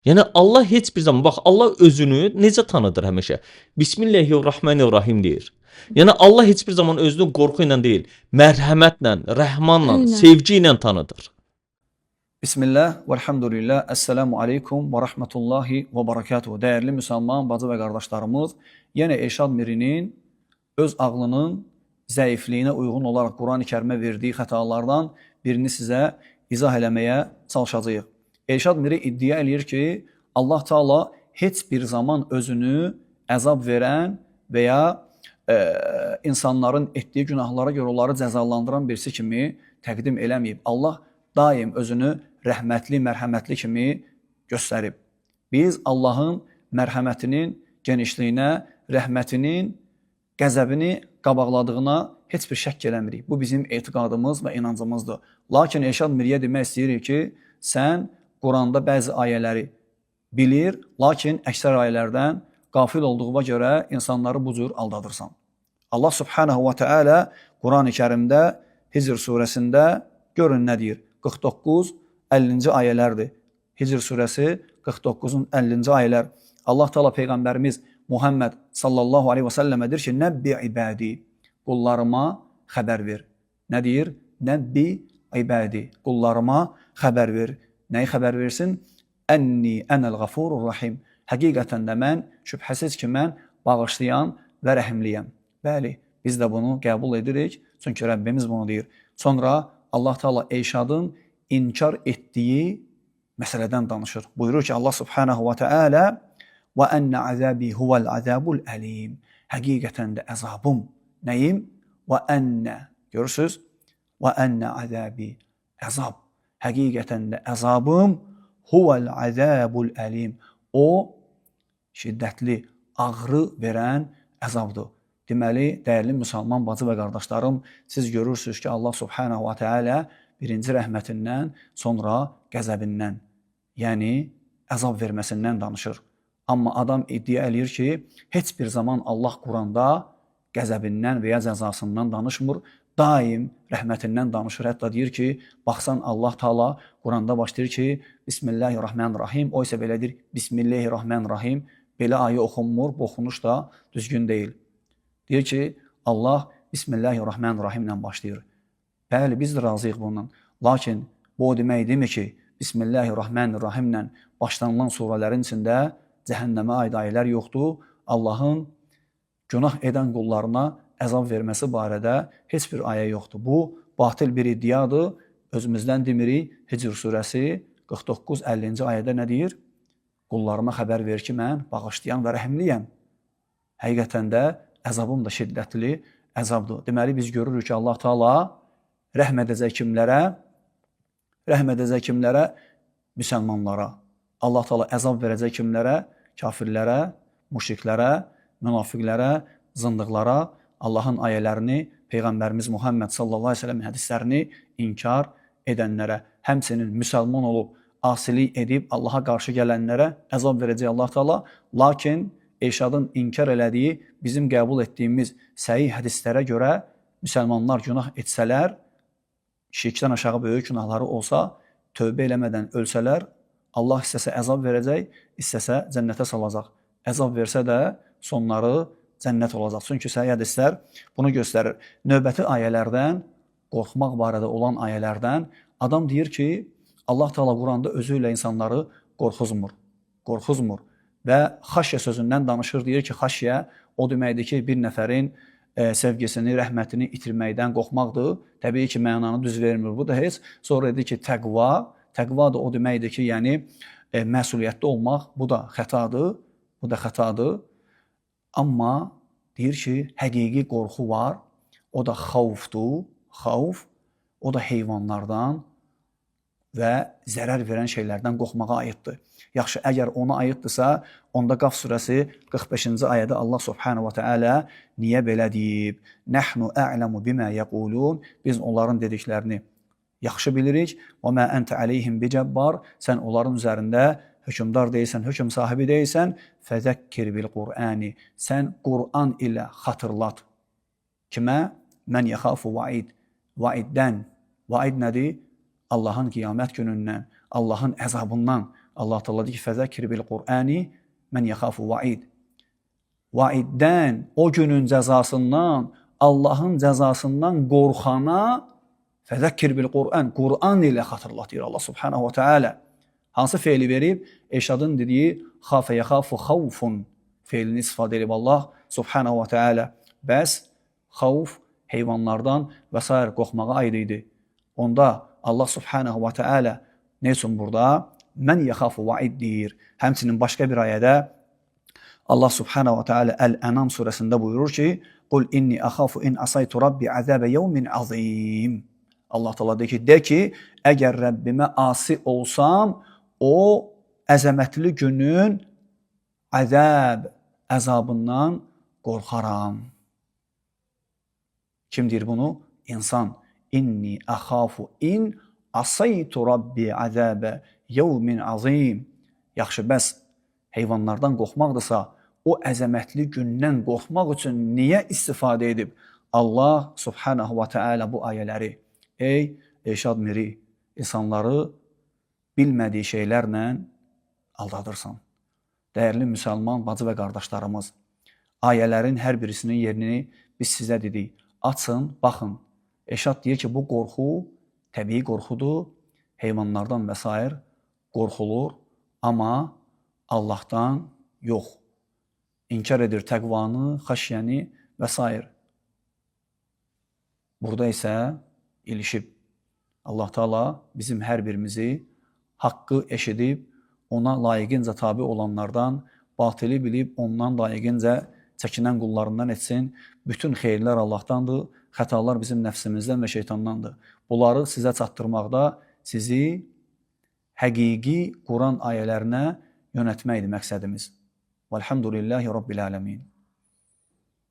Yəni Allah heç bir zaman bax Allah özünü necə tanıdır həmişə? Bismillahirrahmanirrahim deyir. Yəni Allah heç bir zaman özünü qorxu ilə deyil, mərhəmətlə, rəhmanla, Aynen. sevgi ilə tanıdır. Bismillah və elhamdülillah, əssəlamu aleykum və rəhmətullahi və barakatuhu. Dəyərli müsəlman, bacı və qardaşlarımız, yenə Elşad Mirinin öz ağlının zəifliyinə uyğun olaraq Quran-ı Kərimə verdiyi xətalardan birini sizə izah eləməyə çalışacağıq. Elşad Miri iddia eləyir ki, Allah Taala heç bir zaman özünü əzab verən və ya insanların etdiyi günahlara görə onları cəzalandıran birisi kimi təqdim eləməyib. Allah daim özünü rəhmətli, mərhəmətli kimi göstərib. Biz Allahın mərhəmətinin genişliyinə, rəhmətinin qəzəbini qabaqladığına heç bir şəkk eləmirik. Bu bizim etiqadımız və inancımızdır. Lakin Elşad Miriyə demək istəyirik ki, sən Quranda bəzi ayələri bilir, lakin əksər ayələrdən qafil olduğuna görə insanları bu cür aldadırsan. Allah Subhanahu wa Ta'ala Quran-ı Kərimdə Hicr surəsində görün nə deyir? 49-50-ci ayələrdir. Hicr surəsi 49-un 50-ci ayələr. Allah Taala Peyğəmbərimiz Muhammed sallallahu aleyhi və səlləmə deyir ki, nəbbi ibadi, qullarıma xəbər ver. Nə deyir? Nəbbi ibadi, qullarıma xəbər ver. Nəyi xəbər versin? Ənni ənəl qafurur rahim. Həqiqətən də mən, şübhəsiz ki, mən bağışlayan və rəhimliyəm. Bəli, biz də bunu qəbul edirik, çünki Rəbbimiz bunu deyir. Sonra Allah Taala Elşadın inkar etdiyi məsələdən danışır. Buyurur ki, Allah Subhanahu wa Ta'ala və ənə əzəbi huvəl əzəbul əlim. Həqiqətən də əzabım nəyim? Və ənə, görürsünüz? Və ənə əzəbi, əzab. Həqiqətən də əzabım huvəl əzəbul əlim. O, şiddətli, ağrı verən əzabdır. Deməli, dəyərli müsəlman bacı və qardaşlarım, siz görürsünüz ki, Allah Subhanahu wa Ta'ala birinci rəhmətindən, sonra qəzəbindən, yəni əzab verməsindən danışır. Amma adam iddia eləyir ki, heç bir zaman Allah Quranda qəzəbindən və ya cəzasından danışmır, daim rəhmətindən danışır. Hətta deyir ki, baxsan Allah Taala Quranda başlayır ki, Bismillahirrahmanirrahim, o isə belə deyir, Bismillahirrahmanirrahim, belə ayə oxunmur, bu oxunuş da düzgün deyil. Deyir ki, Allah Bismillahirrahmanirrahim ilə başlayır. Bəli, biz də razıyıq bundan. Lakin bu o demək demir ki, Bismillahirrahmanirrahim ilə başlanılan surələrin içində cəhənnəmə aid ayələr yoxdur. Allahın günah edən qullarına əzab verməsi barədə heç bir ayə yoxdur. Bu, batil bir iddiadır. Özümüzdən demirik, Hicr surəsi 49-50-ci ayədə nə deyir? Qullarıma xəbər ver ki, mən bağışlayan və rəhimliyəm. Həqiqətən də əzabım da şiddətli əzabdır. Deməli, biz görürük ki, Allah Taala rəhm edəcək kimlərə? Rəhm edəcək kimlərə? Müsəlmanlara. Allah Taala əzab verəcək kimlərə? Kafirlərə, müşriklərə, münafiqlərə, zındıqlara, Allahın ayələrini, Peyğəmbərimiz Muhammed sallallahu aleyhi ve sellem hədislərini inkar edənlərə, həmçinin müsəlman olub, asilik edib Allaha qarşı gələnlərə əzab verəcək Allah Taala. Lakin Elşadın inkar elədiyi, bizim qəbul etdiyimiz səhih hədislərə görə müsəlmanlar günah etsələr, şirkdən aşağı böyük günahları olsa, tövbə eləmədən ölsələr, Allah istəsə əzab verəcək, istəsə cənnətə salacaq. Əzab versə də sonları cənnət olacaq. Çünki səhih hədislər bunu göstərir. Növbəti ayələrdən, qorxmaq barədə olan ayələrdən adam deyir ki, Allah Taala Quranda özü ilə insanları qorxuzmur. Və xaşyə sözündən danışır, deyir ki, xaşyə o deməkdir ki, bir nəfərin sevgisini, rəhmətini itirməkdən qorxmaqdır. Təbii ki, mənanı düz vermir bu da heç. Sonra dedi ki, təqva da o deməkdir ki, yəni məsuliyyətli olmaq, bu da xətadır. Amma deyir ki, həqiqi qorxu var, o da xavfdur, o da heyvanlardan və zərər verən şeylərdən qorxmağa aiddir. Yaxşı, əgər ona aiddirsə, onda Qaf surəsi 45-ci ayədə Allah Subhanahu wa Ta'ala niyə belə deyib? Nəhnu a'lamu bima yaqulun. Biz onların dediklərini yaxşı bilirik. Və mə əntə aleyhim bicəbbar. Sən onların üzərində hökmdar deyilsən, hökm sahibi deyilsən. Fəzəkkir bil Qur'ani. Sən Qur'an ilə xatırlat. Kimə? Mən yaxafu vaid. Vaiddən. Vaid nədir? Allahın qiyamət günündən, Allahın əzabından Allah Teala deyir ki, fəzəkir bil Qur'ani mən yaxafu vaid. Vaiddən, o günün cəzasından, Allahın cəzasından qorxana fəzəkir bil Qur'an, Qur'an ilə xatırlatır Allah subhanahu wa ta'ala. Hansı feili verib? Eşadın dediyi xafə yaxafu xavfun feilini istifadə edib Allah subhanahu wa ta'ala. Bəs xavf heyvanlardan və s. qorxmağa aid idi. Onda Allah subhanahu wa ta'ala nə üçün burada? Mən yaxafu vaid deyir. Həmçinin başqa bir ayədə Allah subhanahu wa ta'ala Əl-Ənam surəsində buyurur ki, Qul inni axafu in asaytu rabbi azəbə yevmin azim. Allah Teala deyir ki, əgər Rəbbimə asi olsam, o əzəmətli günün əzabından qorxaram. Kim deyir bunu? İnsan. İnni axafu in asaytu rabbi azəbə yevmin azim. Yaxşı, bəs heyvanlardan qorxmaqdırsa, o əzəmətli gündən qorxmaq üçün niyə istifadə edib Allah subhanahu wa ta'ala bu ayələri? Ey Elşad Miri, insanları bilmədiyi şeylərlə aldadırsan. Dəyərli müsəlman bacı və qardaşlarımız, ayələrin hər birisinin yerini biz sizə dedik. Açın, baxın. Elşad deyir ki, bu qorxu təbii qorxudur, heyvanlardan və s. qorxulur, amma Allahdan yox. İnkar edir təqvanı, xəşyəni və s. Burada isə ilişib. Allah Teala bizim hər birimizi haqqı eşidib, ona layiqincə tabi olanlardan, batili bilib ondan layiqincə çəkinən qullarından etsin. Bütün xeyirlər Allahdandır, xətalar bizim nəfsimizdən və şeytandandır. Bunları sizə çatdırmaqda sizi həqiqi Quran ayələrinə yönətməkdir məqsədimiz. Vəlhamdülillahi Rabbil ələmin.